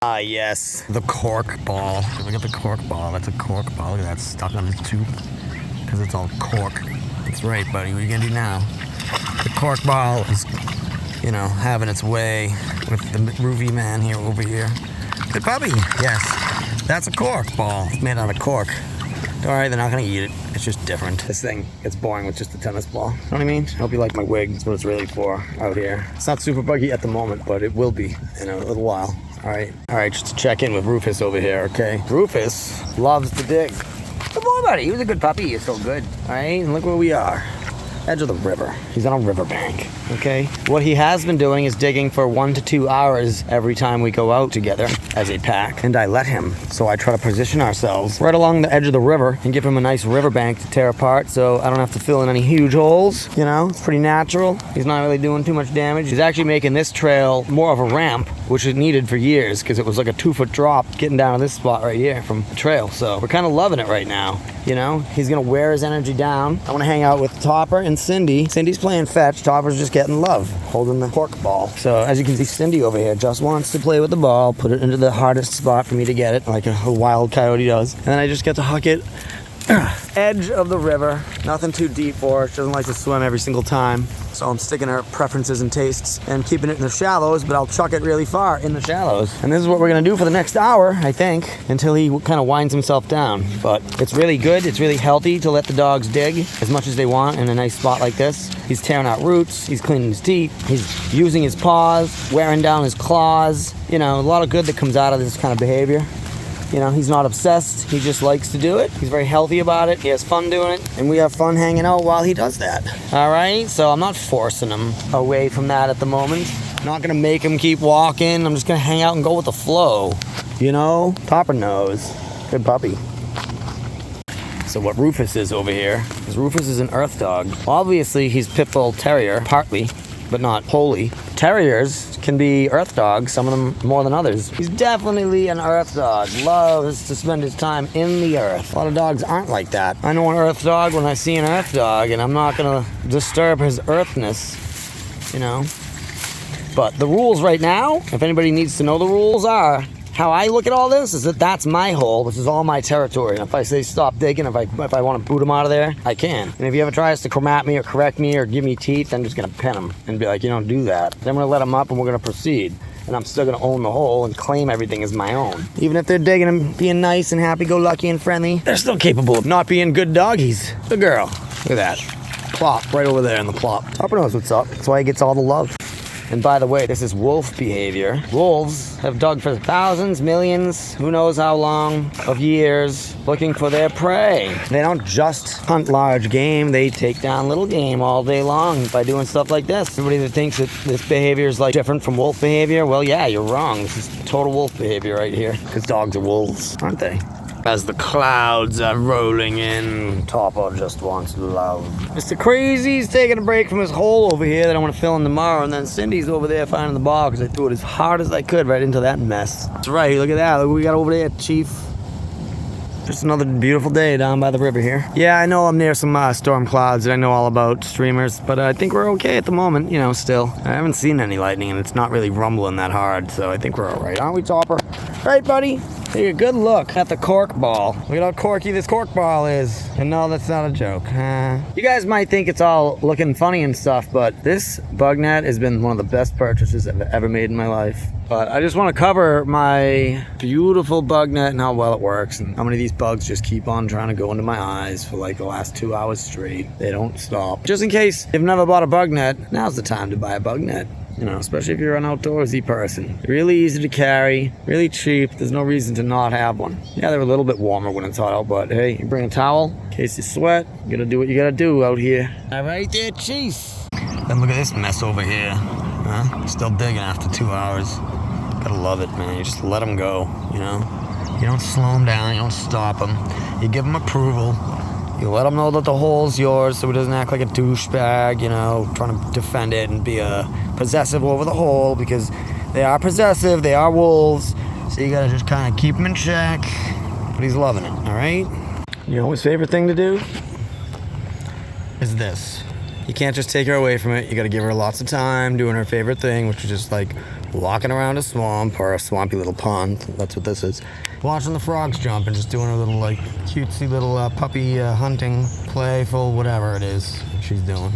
Ah, yes, the cork ball. Look at the cork ball. That's a cork ball. Look at that stuck on his tooth because it's all cork. That's right, buddy. What are you gonna do now? The cork ball is, you know, having its way with the Rufy man here over here. Good puppy. Yes, that's a cork ball. It's made out of cork. Don't worry, they're not gonna eat it. It's just different. This thing gets boring with just a tennis ball. You know what I mean? I hope you like my wig. That's what it's really for out here. It's not super buggy at the moment, but it will be in a little while. All right, just to check in with Rufus over here, okay? Rufus loves to dig. Good boy, buddy. He was a good puppy. He's so good. All right, and look where we are. Edge of the river. He's on a riverbank, okay? What he has been doing is digging for 1 to 2 hours every time we go out together as a pack, and I let him. So I try to position ourselves right along the edge of the river and give him a nice riverbank to tear apart so I don't have to fill in any huge holes, you know? It's pretty natural. He's not really doing too much damage. He's actually making this trail more of a ramp, which is needed for years because it was like a 2-foot drop getting down to this spot right here from the trail. So we're kind of loving it right now. You know, he's gonna wear his energy down. I wanna hang out with Topper and Cindy. Cindy's playing fetch, Topper's just getting love, holding the cork ball. So as you can see, Cindy over here just wants to play with the ball, put it into the hardest spot for me to get it, like a wild coyote does. And then I just get to huck it. Edge of the river, nothing too deep for her. She doesn't like to swim every single time. So I'm sticking her preferences and tastes and keeping it in the shallows, but I'll chuck it really far in the shallows. And this is what we're gonna do for the next hour, I think, until he kind of winds himself down. But it's really good, it's really healthy to let the dogs dig as much as they want in a nice spot like this. He's tearing out roots, he's cleaning his teeth, he's using his paws, wearing down his claws. You know, a lot of good that comes out of this kind of behavior. You know, he's not obsessed. He just likes to do it. He's very healthy about it. He has fun doing it. And we have fun hanging out while he does that. All right? So I'm not forcing him away from that at the moment. I'm not going to make him keep walking. I'm just going to hang out and go with the flow. You know? Topper knows. Good puppy. So what Rufus is over here is Rufus is an earth dog. Obviously, he's pit bull terrier, partly, but not wholly. Terriers can be earth dogs, some of them more than others. He's definitely an earth dog. Loves to spend his time in the earth. A lot of dogs aren't like that. I know an earth dog when I see an earth dog, and I'm not gonna disturb his earthness, you know. But the rules right now, if anybody needs to know the rules, are how I look at all this is that that's my hole. This is all my territory. And if I say stop digging, if I want to boot him out of there, I can. And if he ever tries to come at me or correct me or give me teeth, I'm just going to pin him and be like, you don't do that. Then I'm going to let him up and we're going to proceed. And I'm still going to own the hole and claim everything as my own. Even if they're digging and being nice and happy-go-lucky and friendly, they're still capable of not being good doggies. Good girl. Look at that. Plop right over there in the plop. Topper knows what's up. That's why he gets all the love. And by the way, this is wolf behavior. Wolves have dug for thousands, millions, who knows how long of years, looking for their prey. They don't just hunt large game, they take down little game all day long by doing stuff like this. Everybody that thinks that this behavior is like different from wolf behavior, well, yeah, you're wrong. This is total wolf behavior right here. Because dogs are wolves, aren't they? As the clouds are rolling in, Topper just wants love. Mr. Crazy's taking a break from his hole over here that I want to fill in tomorrow, and then Cindy's over there finding the ball because I threw it as hard as I could right into that mess. That's right, look at that. Look what we got over there, Chief. Just another beautiful day down by the river here. Yeah, I know I'm near some storm clouds and I know all about streamers, but I think we're okay at the moment, you know, still. I haven't seen any lightning and it's not really rumbling that hard, so I think we're all right. Aren't we, Topper? Right, buddy? Take a good look at the cork ball. Look at how corky this cork ball is. And no, that's not a joke. You guys might think it's all looking funny and stuff, but this bug net has been one of the best purchases I've ever made in my life. But I just want to cover my beautiful bug net and how well it works and how many of these bugs just keep on trying to go into my eyes for like the last 2 hours straight. They don't stop. Just in case you've never bought a bug net, now's the time to buy a bug net. You know, especially if you're an outdoorsy person. Really easy to carry, really cheap. There's no reason to not have one. Yeah, they're a little bit warmer when it's hot out, but hey, you bring a towel in case you sweat. You gotta do what you gotta do out here. All right there, Chief. And look at this mess over here. Huh? Still digging after 2 hours. Gotta love it, man. You just let them go, you know? You don't slow them down, you don't stop them. You give them approval. You let him know that the hole's yours so he doesn't act like a douchebag, you know, trying to defend it and be possessive over the hole because they are possessive, they are wolves, so you gotta just kind of keep him in check. But he's loving it, all right? You know his favorite thing to do? Is this. You can't just take her away from it. You gotta give her lots of time doing her favorite thing, which is just like walking around a swamp or a swampy little pond. That's what this is. Watching the frogs jump and just doing her little like cutesy little puppy hunting, playful, whatever it is she's doing.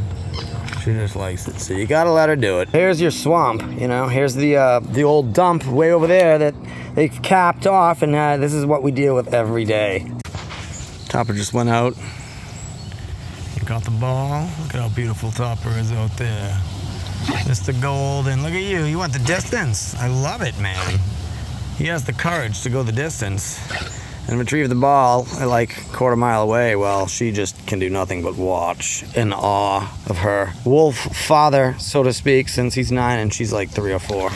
She just likes it, so you gotta let her do it. Here's your swamp, you know. Here's the old dump way over there that they've capped off, and this is what we deal with every day. Topper just went out. Got the ball. Look at how beautiful Topper is out there. Mr. Golden, look at you. You went the distance. I love it, man. He has the courage to go the distance and retrieve the ball like a quarter mile away. Well, she just can do nothing but watch in awe of her wolf father, so to speak, since he's 9 and she's like 3 or 4.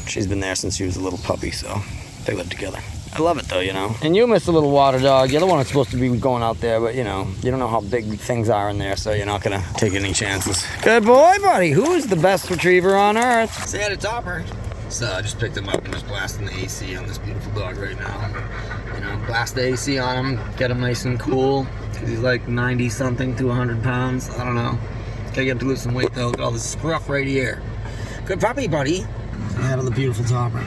She's been there since she was a little puppy, so they live together. I love it though, you know. And you, Mr. Little Water Dog, you're the one that's supposed to be going out there, but you know, you don't know how big things are in there, so you're not gonna take any chances. Good boy, buddy. Who is the best retriever on earth? Say hi to Topper. So I just picked him up and just blasting the AC on this beautiful dog right now. You know, blast the AC on him, get him nice and cool. He's like 90 something to 100 pounds. I don't know. Gotta get him to lose some weight though. Look at all this scruff right here. Good puppy, buddy. Say hi to the beautiful Topper.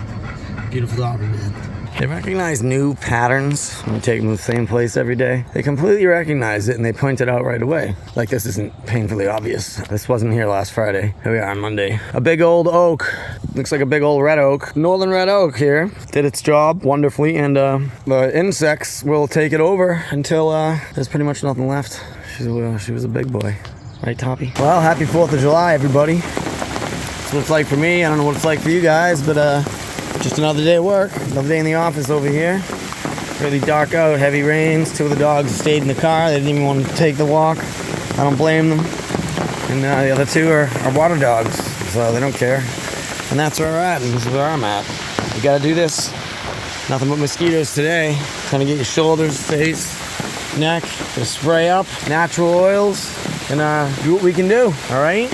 Beautiful Topper, man. They recognize new patterns when you take them to the same place every day. They completely recognize it and they point it out right away. Like this isn't painfully obvious. This wasn't here last Friday. Here we are on Monday. A big old oak. Looks like a big old red oak. Northern red oak here. Did its job wonderfully, and the insects will take it over until there's pretty much nothing left. She was a big boy. Right, Toppy? Well, happy 4th of July, everybody. That's what it's like for me. I don't know what it's like for you guys, but just another day at work, another day in the office over here. Really dark out, heavy rains. 2 of the dogs stayed in the car. They didn't even want to take the walk. I don't blame them. And the other 2 are water dogs, so they don't care. And that's where we're at, and this is where I'm at. You gotta do this. Nothing but mosquitoes today. Trying to get your shoulders, face, neck, just spray up, natural oils, and do what we can do, all right?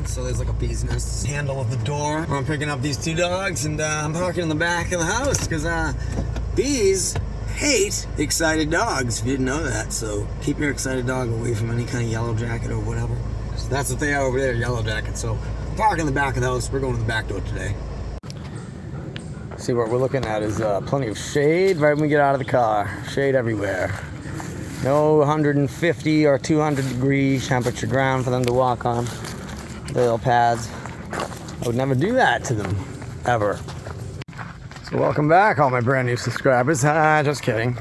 So there's like a bee's nest handle of the door where I'm picking up these 2 dogs, and I'm parking in the back of the house because bees hate excited dogs, if you didn't know that. So keep your excited dog away from any kind of yellow jacket or whatever. So that's what they are over there, yellow jacket. So I'm parking in the back of the house. We're going to the back door today. See, what we're looking at is plenty of shade right when we get out of the car. Shade everywhere. No 150 or 200 degree temperature ground for them to walk on. Little pads. I would never do that to them, ever. So welcome back, all my brand new subscribers. Just kidding.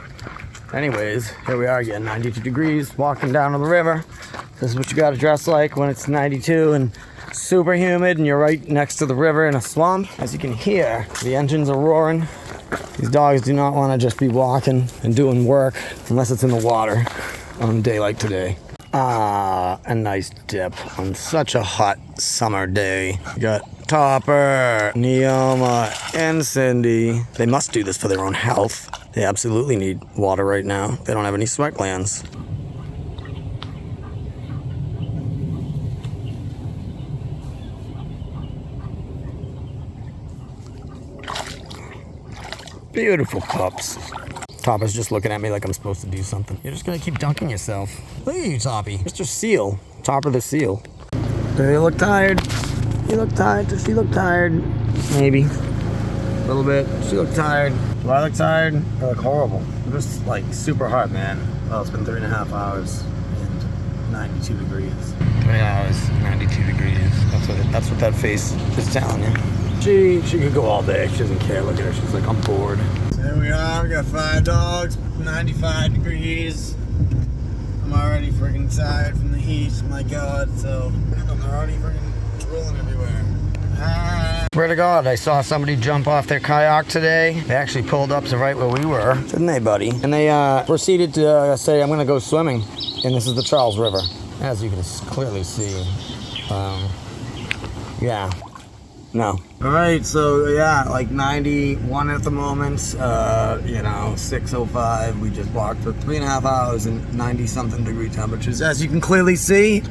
Anyways, here we are again, 92 degrees, walking down to the river. This is what you gotta dress like when it's 92 and super humid and you're right next to the river in a swamp. As you can hear, the engines are roaring. These dogs do not wanna just be walking and doing work unless it's in the water on a day like today. A nice dip on such a hot summer day. We got Topper, Neoma, and Cindy. They must do this for their own health. They absolutely need water right now. They don't have any sweat glands. Beautiful pups. Topper's just looking at me like I'm supposed to do something. You're just gonna keep dunking yourself. Look at you, Toppy. Mr. Seal. Topper the Seal. Do you look tired? You look tired? Does she look tired? Maybe. A little bit. She look tired. Do I look tired? I look horrible. I'm just like super hot, man. Well, it's been 3.5 hours and 92 degrees. 3 hours, 92 degrees. That's what that face is telling you. She could go all day. She doesn't care. Look at her. She's like, I'm bored. There we are, we got 5 dogs, 95 degrees. I'm already freaking tired from the heat, my God, so I'm already freaking drooling everywhere. Swear to God, I saw somebody jump off their kayak today. They actually pulled up to right where we were, didn't they, buddy? And they proceeded to say, I'm gonna go swimming. And this is the Charles River, as you can clearly see. Yeah. No. All right, so yeah, like 91 at the moment, 6:05. We just walked for 3.5 hours and 90 something degree temperatures, as you can clearly see,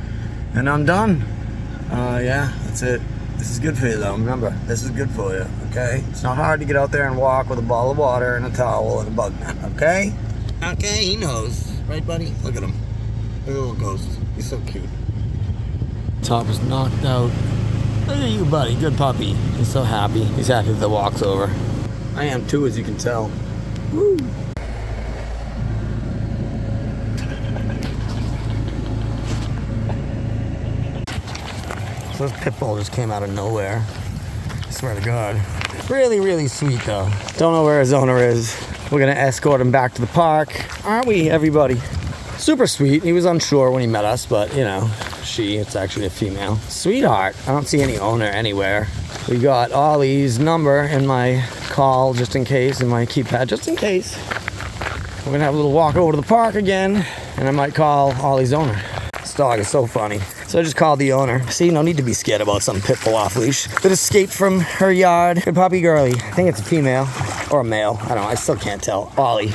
and I'm done. Yeah, that's it. This is good for you though, remember, this is good for you, okay? It's not hard to get out there and walk with a bottle of water and a towel and a bug net, okay? Okay, he knows, right buddy? Look at him, look at the little ghost, he's so cute. Top is knocked out. Look at you, buddy. Good puppy. He's so happy. He's happy that the walk's over. I am too, as you can tell. Woo! So this pit bull just came out of nowhere. I swear to God. Really, really sweet though. Don't know where his owner is. We're gonna escort him back to the park. Aren't we, everybody? Super sweet. He was unsure when he met us, but you know, it's actually a female. Sweetheart. I don't see any owner anywhere. We got Ollie's number in my call just in case, in my keypad just in case. We're gonna have a little walk over to the park again, and I might call Ollie's owner. This dog is so funny. So I just called the owner. See, no need to be scared about some pit bull off leash that escaped from her yard. Good puppy girly. I think it's a female or a male. I don't know. I still can't tell. Ollie.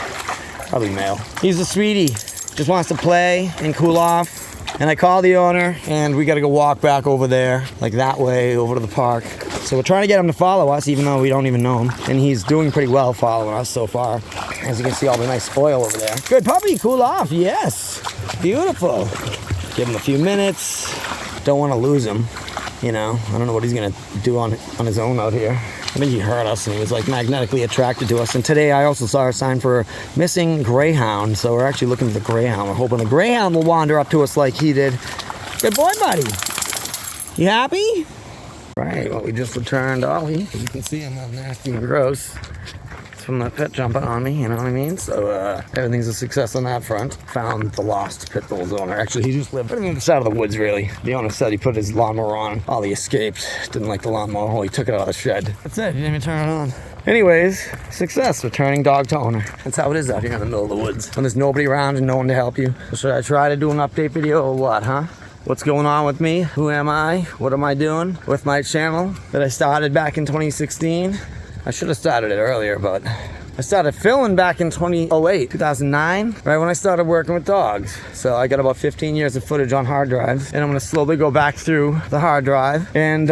Probably male. He's a sweetie. Just wants to play and cool off. And I called the owner, and we got to go walk back over there, like that way, over to the park. So we're trying to get him to follow us, even though we don't even know him. And he's doing pretty well following us so far. As you can see, all the nice oil over there. Good puppy, cool off. Yes. Beautiful. Give him a few minutes. Don't want to lose him. You know, I don't know what he's going to do on his own out here. I think he heard us and he was like magnetically attracted to us. And today I also saw a sign for a missing greyhound. So we're actually looking for the greyhound. We're hoping the greyhound will wander up to us like he did. Good boy, buddy. You happy? Right, well, we just returned Ollie. As you can see, I'm not nasty and gross. From that pet jumping on me, you know what I mean? So everything's a success on that front. Found the lost pit bull's owner. Actually, he just lived on the side of the woods, really. The owner said he put his lawnmower on. Ollie escaped. Didn't like the lawnmower. Well, he took it out of the shed. That's it. He didn't even turn it on. Anyways, success. Returning dog to owner. That's how it is out here in the middle of the woods. When there's nobody around and no one to help you. So should I try to do an update video or what, huh? What's going on with me? Who am I? What am I doing with my channel that I started back in 2016? I should have started it earlier, but I started filming back in 2009, right when I started working with dogs. So I got about 15 years of footage on hard drives, and I'm gonna slowly go back through the hard drive and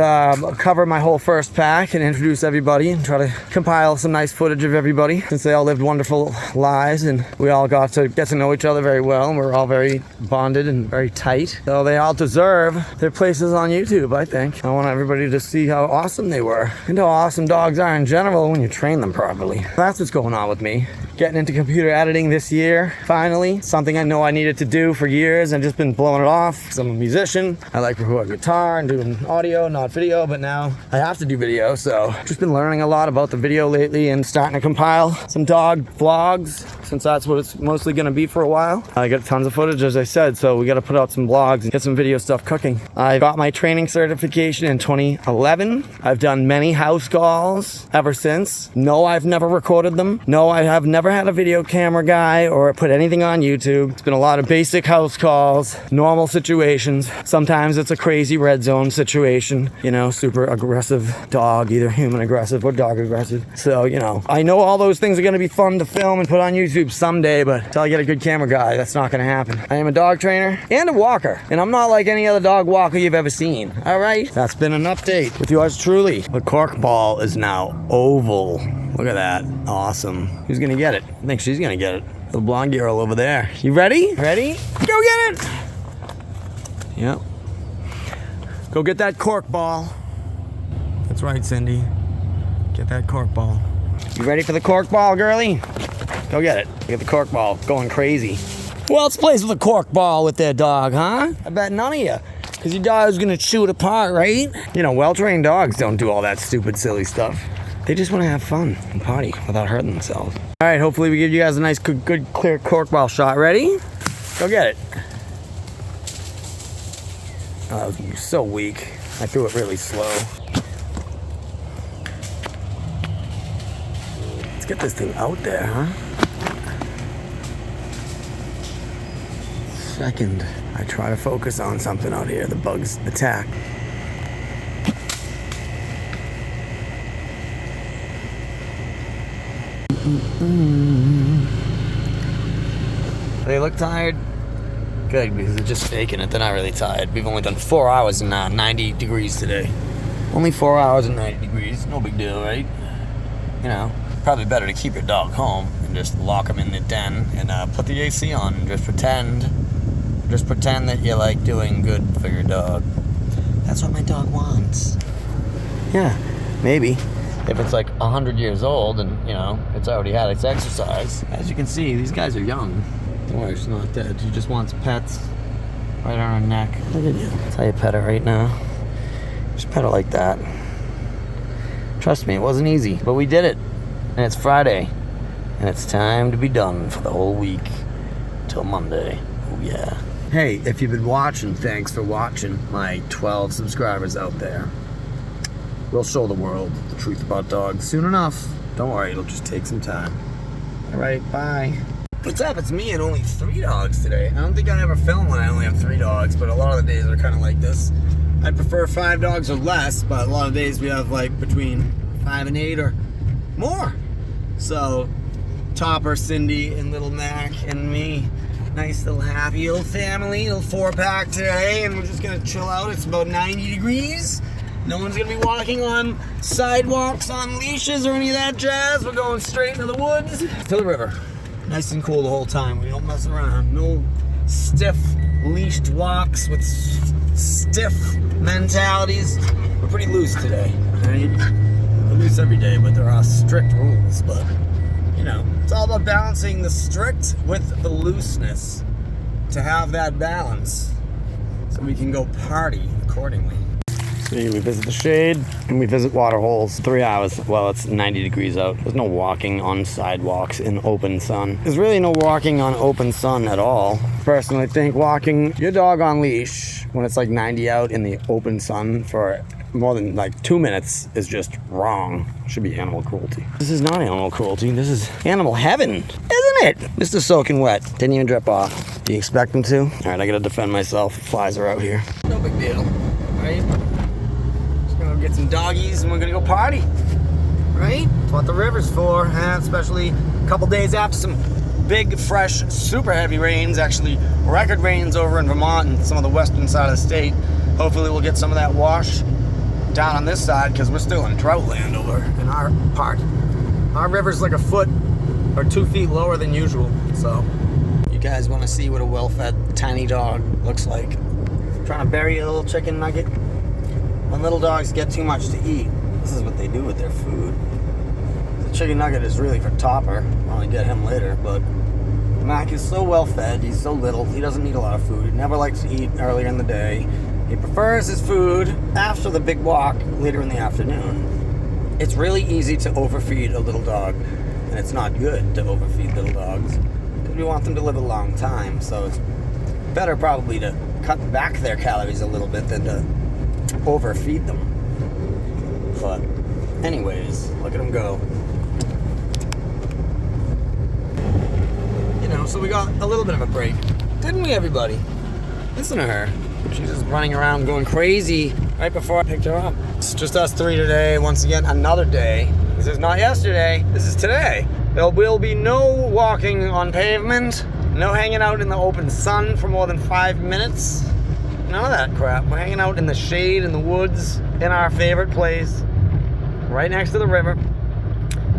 cover my whole first pack and introduce everybody and try to compile some nice footage of everybody, since they all lived wonderful lives and we all got to get to know each other very well, and we're all very bonded and very tight. So they all deserve their places on YouTube, I think. I want everybody to see how awesome they were and how awesome dogs are in general when you train them properly. That's what's going on with me. Getting into computer editing this year, finally. Something I know I needed to do for years and just been blowing it off. 'Cause I'm a musician. I like recording guitar and doing audio, not video, but now I have to do video. So just been learning a lot about the video lately and starting to compile some dog vlogs, since that's what it's mostly gonna be for a while. I got tons of footage, as I said, so we gotta put out some vlogs and get some video stuff cooking. I got my training certification in 2011. I've done many house calls ever since. No, I've never recorded them. No, I have never had a video camera guy or put anything on YouTube. It's been a lot of basic house calls, normal situations. Sometimes it's a crazy red zone situation, you know, super aggressive dog, either human aggressive or dog aggressive. So, you know, I know all those things are gonna be fun to film and put on YouTube someday, but until I get a good camera guy, that's not gonna happen. I am a dog trainer and a walker, and I'm not like any other dog walker you've ever seen, all right? That's been an update with yours truly. The cork ball is now oval. Look at that. Awesome. Who's gonna get it? I think she's gonna get it. The blonde girl over there. You ready? Ready? Go get it! Yep. Go get that cork ball. That's right, Cindy. Get that cork ball. You ready for the cork ball, girlie? Go get it. Get the cork ball. Going crazy. Who else plays with a cork ball with their dog, huh? I bet none of you. Because your dog's gonna chew it apart, right? You know, well-trained dogs don't do all that stupid, silly stuff. They just want to have fun and party without hurting themselves. All right, hopefully we give you guys a nice, good, clear cork ball shot. Ready? Go get it. Oh, that was so weak. I threw it really slow. Let's get this thing out there, huh? Second, I try to focus on something out here. The bugs attack. They look tired? Good, because they're just faking it. They're not really tired. We've only done 4 hours and 90 degrees today. Only 4 hours and 90 degrees. No big deal, right? You know, probably better to keep your dog home and just lock him in the den and put the AC on and just pretend that you're like doing good for your dog. That's what my dog wants. Yeah, maybe. If it's like 100 years old and, you know, it's already had its exercise. As you can see, these guys are young. Don't worry, she's not dead. She just wants pets right on her neck. Look at you. That's how you pet her right now. Just pet her like that. Trust me, it wasn't easy, but we did it. And it's Friday. And it's time to be done for the whole week. Till Monday. Oh yeah. Hey, if you've been watching, thanks for watching. My 12 subscribers out there. We'll show the world the truth about dogs soon enough. Don't worry, it'll just take some time. Alright, bye. What's up? It's me and only 3 dogs today. I don't think I ever film when I only have 3 dogs, but a lot of the days are kind of like this. I prefer 5 dogs or less, but a lot of days we have like between 5 and 8 or more. So, Topper, Cindy, and little Mac, and me. Nice little happy little family, little 4-pack today, and we're just gonna chill out. It's about 90 degrees. No one's gonna be walking on sidewalks on leashes or any of that jazz. We're going straight into the woods to the river. Nice and cool the whole time. We don't mess around. No stiff leashed walks with stiff mentalities. We're pretty loose today, right? We're loose every day, but there are strict rules. But you know, it's all about balancing the strict with the looseness to have that balance, so we can go party accordingly. See, we visit the shade and we visit water holes. 3 hours. Well, it's 90 degrees out. There's no walking on sidewalks in open sun. There's really no walking on open sun at all. Personally, think walking your dog on leash when it's like 90 out in the open sun for more than like 2 minutes is just wrong. It should be animal cruelty. This is not animal cruelty. This is animal heaven, isn't it? Mr. Soaking Wet. Didn't even drip off. Do you expect him to? All right, I gotta defend myself. Flies are out here. No big deal, right? Get some doggies and we're gonna go party, right? That's what the river's for, and especially a couple days after some big, fresh, super heavy rains, actually record rains over in Vermont and some of the western side of the state. Hopefully we'll get some of that wash down on this side because we're still in drought land over in our part. Our river's like a foot or 2 feet lower than usual, so. You guys wanna see what a well-fed tiny dog looks like? Trying to bury a little chicken nugget? When little dogs get too much to eat, this is what they do with their food. The chicken nugget is really for Topper. I'll only get him later, but Mac is so well fed, he's so little, he doesn't need a lot of food. He never likes to eat earlier in the day. He prefers his food after the big walk later in the afternoon. It's really easy to overfeed a little dog, and it's not good to overfeed little dogs because we want them to live a long time, so it's better probably to cut back their calories a little bit than to overfeed them. But anyways, look at them go. You know, so we got a little bit of a break, didn't we, everybody? Listen to her. She's just running around going crazy right before I picked her up. It's just us 3 today. Once again, another day. This is not yesterday, this is today. There will be no walking on pavement, no hanging out in the open sun for more than 5 minutes. None of that crap. We're hanging out in the shade in the woods in our favorite place right next to the river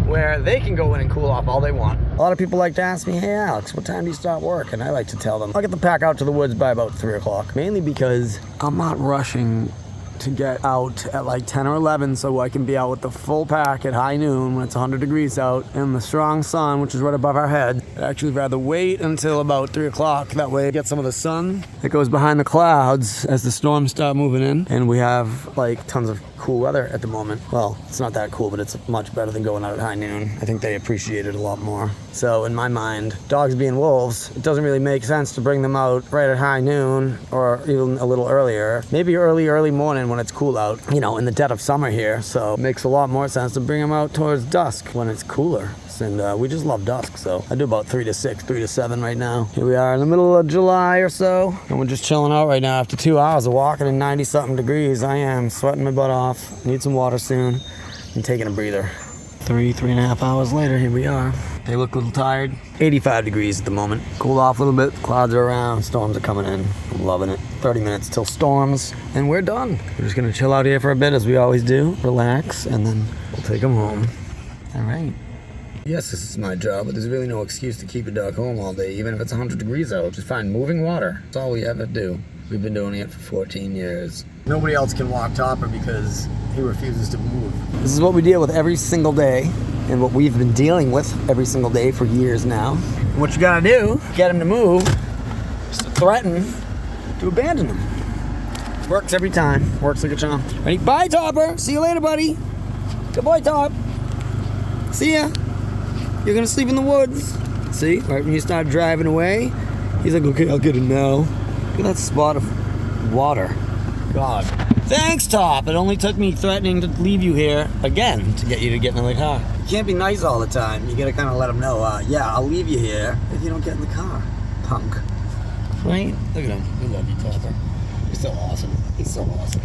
where they can go in and cool off all they want. A lot of people like to ask me, hey Alex, what time do you start work? And I like to tell them, I'll get the pack out to the woods by about 3 o'clock. Mainly because I'm not rushing to get out at like 10 or 11 so I can be out with the full pack at high noon when it's 100 degrees out and the strong sun, which is right above our head. I'd actually rather wait until about 3 o'clock. That way I get some of the sun that goes behind the clouds as the storms start moving in. And we have like tons of cool weather at the moment. Well, it's not that cool, but it's much better than going out at high noon. I think they appreciate it a lot more. So in my mind, dogs being wolves, it doesn't really make sense to bring them out right at high noon or even a little earlier. Maybe early morning when it's cool out, you know, in the dead of summer here. So it makes a lot more sense to bring them out towards dusk when it's cooler. And we just love dusk, so I do about 3 to 6, 3 to 7 right now. Here we are in the middle of July or so, and we're just chilling out right now after 2 hours of walking in 90-something degrees. I am sweating my butt off. Need some water soon. I'm taking a breather. 3.5 hours later, here we are. They look a little tired. 85 degrees at the moment. Cooled off a little bit. Clouds are around. Storms are coming in. I'm loving it. 30 minutes till storms, and we're done. We're just gonna chill out here for a bit, as we always do. Relax, and then we'll take them home. All right. Yes, this is my job, but there's really no excuse to keep a dog home all day, even if it's 100 degrees out. Just find moving water. That's all we ever do. We've been doing it for 14 years. Nobody else can walk Topper because he refuses to move. This is what we deal with every single day, and what we've been dealing with every single day for years now. And what you gotta do, get him to move, is to threaten to abandon him. Works every time. Works like a charm. Ready? Bye, Topper. See you later, buddy. Good boy, Top. See ya. You're gonna sleep in the woods. See? Right when you start driving away, he's like, okay, I'll get it now. Look at that spot of water. God. Thanks, Top. It only took me threatening to leave you here again to get you to get in the car. You can't be nice all the time. You gotta kind of let them know, yeah, I'll leave you here if you don't get in the car, punk. Right? Look at him. We love you, Topper. You're so awesome. He's so awesome.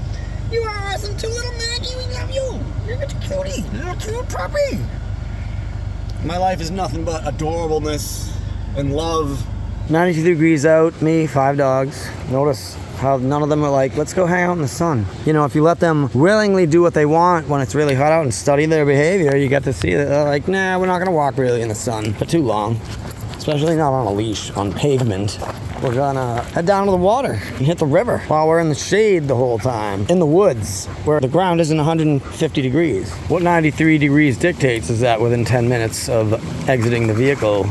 You are awesome too, little Maggie. We love you. You're such a cutie. Little cute puppy. My life is nothing but adorableness and love. 92 degrees out, me, 5 dogs. Notice how none of them are like, let's go hang out in the sun. You know, if you let them willingly do what they want when it's really hot out and study their behavior, you get to see that they're like, nah, we're not gonna walk really in the sun for too long. Especially not on a leash, on pavement. We're gonna head down to the water and hit the river while we're in the shade the whole time. In the woods, where the ground isn't 150 degrees. What 93 degrees dictates is that within 10 minutes of exiting the vehicle,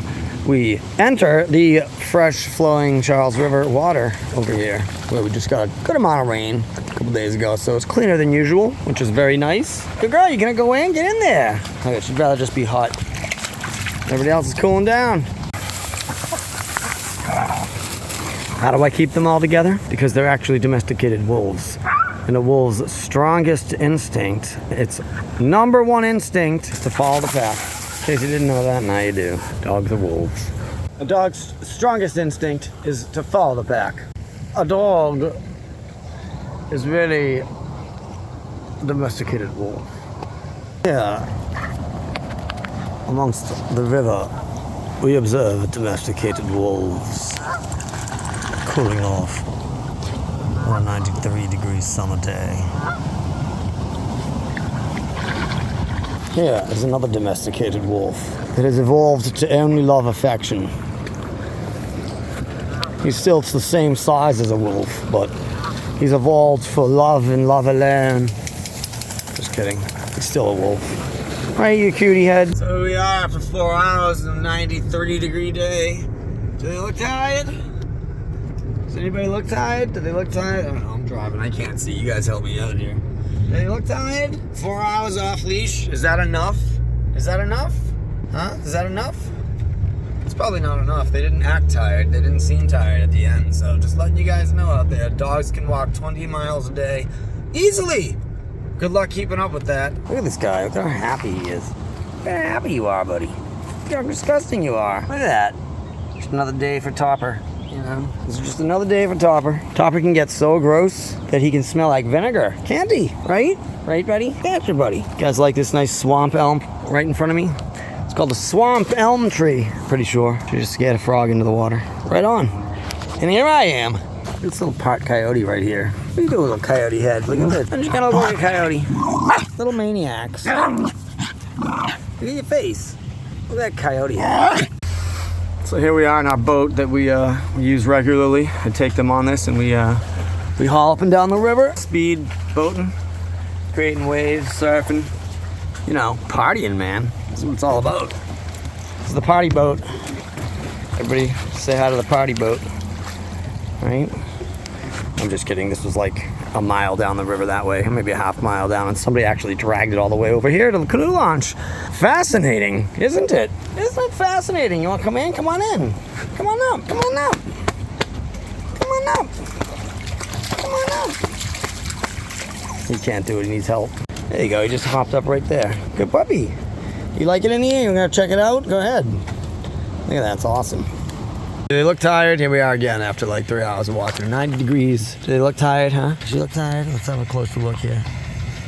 we enter the fresh flowing Charles River water over here, where we just got a good amount of rain a couple days ago, so it's cleaner than usual, which is very nice. Good girl, you gonna go in? Get in there. Okay, she'd rather just be hot. Everybody else is cooling down. How do I keep them all together? Because they're actually domesticated wolves. And a wolf's strongest instinct, its number one instinct, is to follow the pack. In case you didn't know that, now you do. Dogs are wolves. A dog's strongest instinct is to follow the pack. A dog is really a domesticated wolf. Yeah. Amongst the river, we observe domesticated wolves cooling off on a 93-degree summer day. Here is another domesticated wolf that has evolved to only love affection. He's still the same size as a wolf, but he's evolved for love and love alone. Just kidding. He's still a wolf. Right, you cutie head. So we are after 4 hours in a 93-degree day. Do they look tired? Does anybody look tired? Do they look tired? I don't know, I'm driving. I can't see. You guys help me out here. Do they look tired? 4 hours off leash. Is that enough? Is that enough? Huh? Is that enough? It's probably not enough. They didn't act tired. They didn't seem tired at the end. So just letting you guys know out there, dogs can walk 20 miles a day easily. Good luck keeping up with that. Look at this guy. Look how happy he is. Look how happy you are, buddy. Look how disgusting you are. Look at that. Just another day for Topper. You know, this is just another day for Topper. Topper can get so gross that he can smell like vinegar. Can't he? Right? Right, buddy? Gotcha, buddy. You guys like this nice swamp elm right in front of me? It's called the swamp elm tree. Pretty sure. She just scared a frog into the water. Right on. And here I am. This little part coyote right here. What are you doing, little coyote head? Look at this. I'm just gonna look like a coyote. Little maniacs. Look at your face. Look at that coyote head. So here we are in our boat that we use regularly. I take them on this and we haul up and down the river. Speed boating, creating waves, surfing. You know, partying, man. That's what it's all about. This is the party boat. Everybody say hi to the party boat. Right? I'm just kidding. This was like a mile down the river that way, maybe a half mile down, and somebody actually dragged it all the way over here to the canoe launch. Fascinating, isn't it? Isn't it fascinating? You want to come in? Come on in. Come on up. Come on up. Come on up. Come on up. He can't do it. He needs help. There you go. He just hopped up right there. Good puppy. You like it in here? You're going to check it out? Go ahead. Look at that. It's awesome. Do they look tired? Here we are again after like 3 hours of walking. 90 degrees. Do they look tired, huh? Does she look tired? Let's have a closer look here.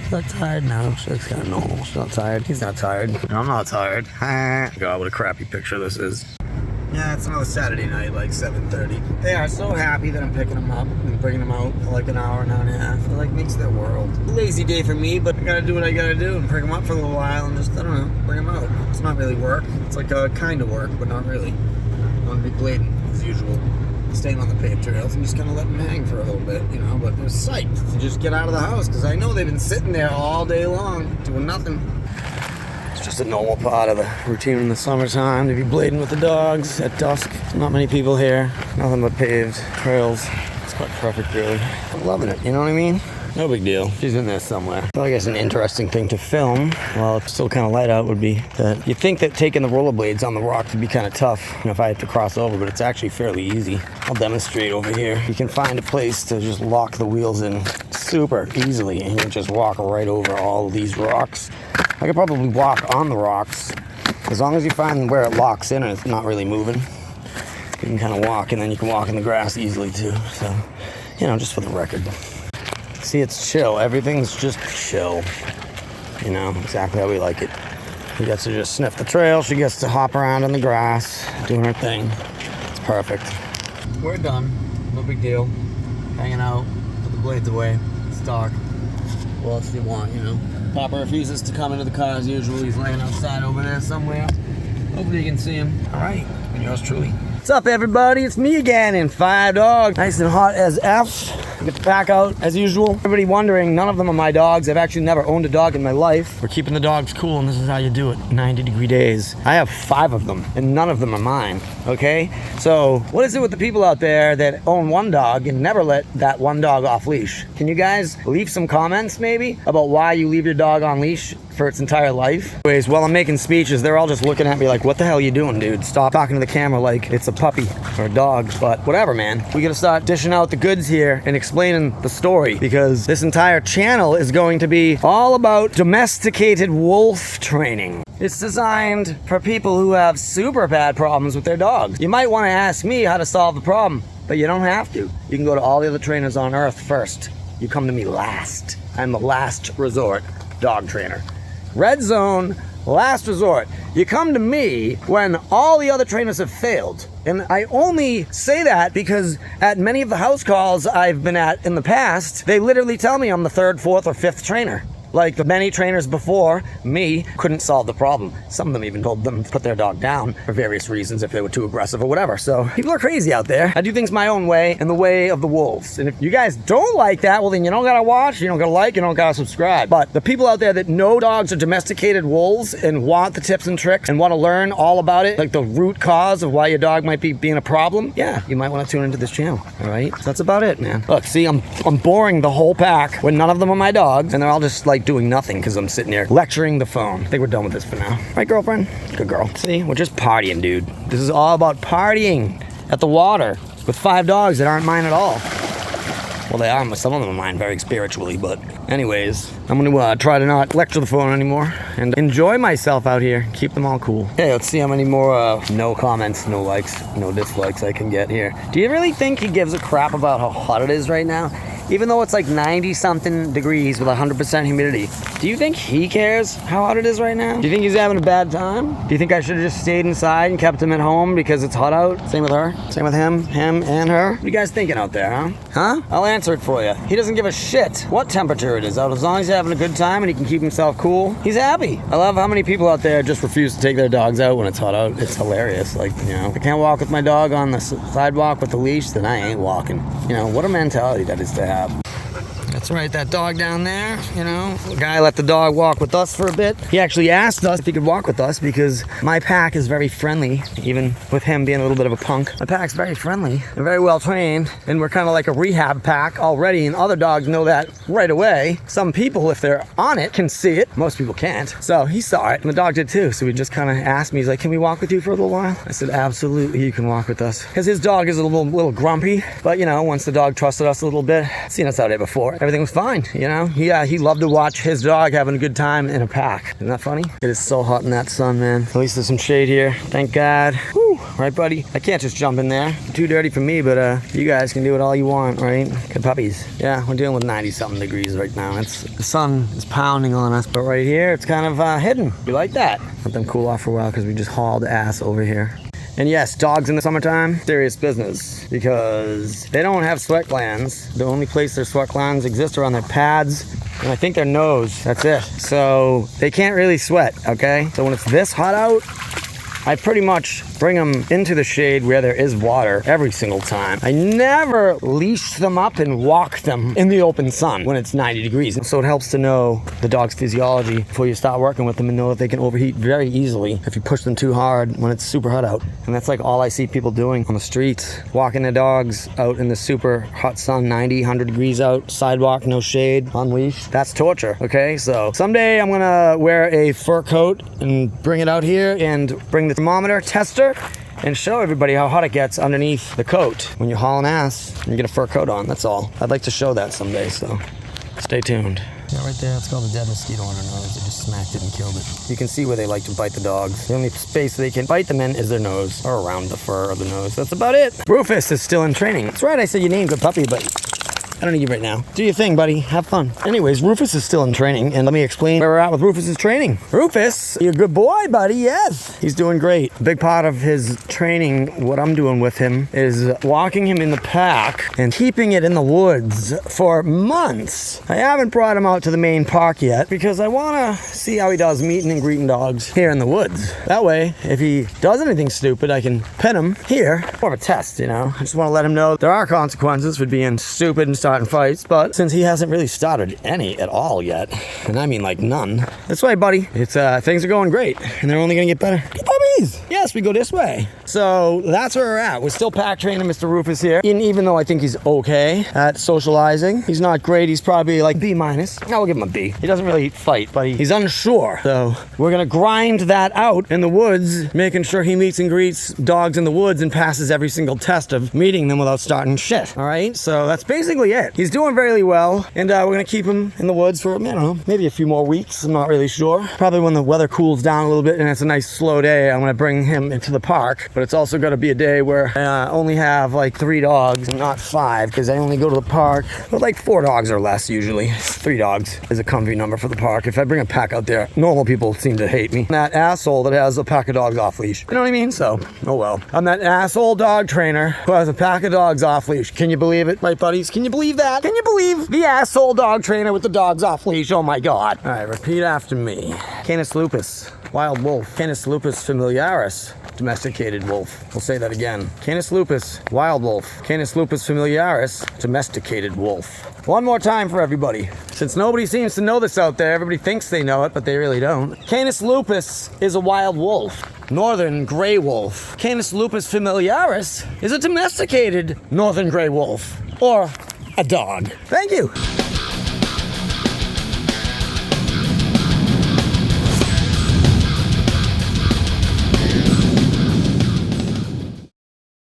She look tired? No, she looks kind of normal. She's not tired. He's not tired. No, I'm not tired. God, what a crappy picture this is. Yeah, it's another Saturday night, like 7:30. They are so happy that I'm picking them up and bringing them out for like an hour and a half. It like makes their world. Lazy day for me, but I gotta do what I gotta do and pick them up for a little while and just, I don't know, bring them out. It's not really work. It's like a kind of work, but not really. I'm gonna be blading as usual. staying on the paved trails and just kind of let them hang for a little bit, you know, but they're psyched to just get out of the house because I know they've been sitting there all day long doing nothing. It's just a normal part of the routine in the summertime to be blading with the dogs at dusk. Not many people here, nothing but paved trails. It's quite perfect, really. I'm loving it, you know what I mean? No big deal. She's in there somewhere. I feel like it's an interesting thing to film while it's still kind of light out would be that you think that taking the rollerblades on the rock would be kind of tough, you know, if I had to cross over, but it's actually fairly easy. I'll demonstrate over here. You can find a place to just lock the wheels in super easily and you can just walk right over all of these rocks. I could probably walk on the rocks as long as you find where it locks in and it's not really moving. You can kind of walk and then you can walk in the grass easily too. So, you know, just for the record. See, it's chill. Everything's just chill. You know, exactly how we like it. He gets to just sniff the trail. She gets to hop around in the grass, doing her thing. It's perfect. We're done. No big deal. Hanging out. Put the blades away. It's dark. What else do you want, you know? Papa refuses to come into the car as usual. He's laying outside over there somewhere. Hopefully you can see him. All right. And yours truly. What's up, everybody? It's me again in 5 dogs. Nice and hot as F. Get the pack out as usual. Everybody wondering, none of them are my dogs. I've actually never owned a dog in my life. We're keeping the dogs cool, and this is how you do it. 90-degree days. I have 5 of them, and none of them are mine, okay? So, what is it with the people out there that own one dog and never let that one dog off leash? Can you guys leave some comments, maybe, about why you leave your dog on leash for its entire life? Anyways, while I'm making speeches, they're all just looking at me like, what the hell are you doing, dude? Stop talking to the camera like it's a puppy or a dog. But whatever, man. We gotta start dishing out the goods here and explaining the story, because this entire channel is going to be all about domesticated wolf training. It's designed for people who have super bad problems with their dogs. You might want to ask me how to solve the problem, but you don't have to. You can go to all the other trainers on earth first. You come to me last. I'm the last resort dog trainer. Red zone, last resort. You come to me when all the other trainers have failed. And I only say that because at many of the house calls I've been at in the past, they literally tell me I'm the 3rd, 4th, or 5th trainer. Like the many trainers before me couldn't solve the problem. Some of them even told them to put their dog down for various reasons if they were too aggressive or whatever. So people are crazy out there. I do things my own way and the way of the wolves. And if you guys don't like that, well then you don't gotta watch, you don't gotta like, you don't gotta subscribe. But the people out there that know dogs are domesticated wolves and want the tips and tricks and want to learn all about it, like the root cause of why your dog might be being a problem, yeah, you might want to tune into this channel, all right? So that's about it, man. Look, see, I'm boring the whole pack when none of them are my dogs and they're all just like doing nothing because I'm sitting here lecturing the phone. I think we're done with this for now. Right, girlfriend? Good girl. See, we're just partying, dude. This is all about partying at the water with 5 dogs that aren't mine at all. Well, they are. Some of them are mine very spiritually, but anyways, I'm going to try to not lecture the phone anymore and enjoy myself out here. Keep them all cool. Okay, let's see how many more no comments, no likes, no dislikes I can get here. Do you really think he gives a crap about how hot it is right now? Even though it's like 90-something degrees with 100% humidity. Do you think he cares how hot it is right now? Do you think he's having a bad time? Do you think I should have just stayed inside and kept him at home because it's hot out? Same with her? Same with him and her? What are you guys thinking out there, huh? Huh? I'll answer it for you. He doesn't give a shit what temperature it is out. As long as he's having a good time and he can keep himself cool, he's happy. I love how many people out there just refuse to take their dogs out when it's hot out. It's hilarious. Like, you know, if I can't walk with my dog on the sidewalk with the leash, then I ain't walking. You know, what a mentality that is to have. That's right, that dog down there, you know, the guy let the dog walk with us for a bit. He actually asked us if he could walk with us because my pack is very friendly, even with him being a little bit of a punk. My pack's very friendly and very well trained, and we're kind of like a rehab pack already, and other dogs know that right away. Some people, if they're on it, can see it. Most people can't. So he saw it, and the dog did too. So he just kind of asked me, he's like, can we walk with you for a little while? I said, absolutely, you can walk with us. Because his dog is a little grumpy, but you know, once the dog trusted us a little bit, seen us out there before, everything was fine, you know? He loved to watch his dog having a good time in a pack. Isn't that funny? It is so hot in that sun, man. At least there's some shade here. Thank God. Whew. Right, buddy? I can't just jump in there. Too dirty for me, but you guys can do it all you want, right? Good puppies. Yeah, we're dealing with 90-something degrees right now. The sun is pounding on us, but right here, it's kind of hidden. We like that. Let them cool off for a while because we just hauled ass over here. And yes, dogs in the summertime, serious business, because they don't have sweat glands. The only place their sweat glands exist are on their pads, and I think their nose, that's it. So they can't really sweat, okay? So when it's this hot out, I pretty much bring them into the shade where there is water every single time. I never leash them up and walk them in the open sun when it's 90 degrees. So it helps to know the dog's physiology before you start working with them and know that they can overheat very easily if you push them too hard when it's super hot out. And that's like all I see people doing on the streets, walking their dogs out in the super hot sun, 90, 100 degrees out, sidewalk, no shade, on leash. That's torture, okay? So someday I'm gonna wear a fur coat and bring it out here and bring the thermometer tester and show everybody how hot it gets underneath the coat when you're hauling ass and you get a fur coat on. That's all. I'd like to show that someday, so stay tuned. Yeah, right there, it's called a dead mosquito on her nose. They just smacked it and killed it. You can see where they like to bite the dogs. The only space they can bite them in is their nose, or around the fur of the nose. That's about it. Rufus is still in training. That's right, I said you named a puppy, but I don't need you right now. Do your thing, buddy. Have fun. Anyways, Rufus is still in training, and let me explain where we're at with Rufus's training. Rufus, you're a good boy, buddy. Yes. He's doing great. A big part of his training, what I'm doing with him, is walking him in the pack and keeping it in the woods for months. I haven't brought him out to the main park yet because I want to see how he does meeting and greeting dogs here in the woods. That way, if he does anything stupid, I can pet him here. More of a test, you know. I just want to let him know there are consequences for being stupid and starting fights, but since he hasn't really started any at all yet, and I mean like none, that's right, buddy. It's things are going great, and they're only gonna get better. Good puppies. Yes, we go this way. So that's where we're at. We're still pack training Mr. Rufus here, and even though I think he's okay at socializing, he's not great. He's probably like B minus. No, we'll give him a B. He doesn't really fight, but he's unsure. So we're gonna grind that out in the woods, making sure he meets and greets dogs in the woods and passes every single test of meeting them without starting shit. All right, so that's basically it. He's doing very well, and we're gonna keep him in the woods for, I don't know, maybe a few more weeks. I'm not really sure. Probably when the weather cools down a little bit and it's a nice slow day, I'm gonna bring him into the park. But it's also gonna be a day where I only have like 3 dogs and not 5, because I only go to the park with like 4 dogs or less usually. 3 dogs is a comfy number for the park. If I bring a pack out there, normal people seem to hate me. That asshole that has a pack of dogs off leash. You know what I mean? So, oh well. I'm that asshole dog trainer who has a pack of dogs off leash. Can you believe it, my buddies? Can you believe that? Can you believe the asshole dog trainer with the dogs off leash? Oh my God. All right, repeat after me. Canis lupus, wild wolf. Canis lupus familiaris, domesticated wolf. We'll say that again. Canis lupus, wild wolf. Canis lupus familiaris, domesticated wolf. One more time for everybody. Since nobody seems to know this out there, everybody thinks they know it, but they really don't. Canis lupus is a wild wolf. Northern gray wolf. Canis lupus familiaris is a domesticated northern gray wolf. Or a dog. Thank you.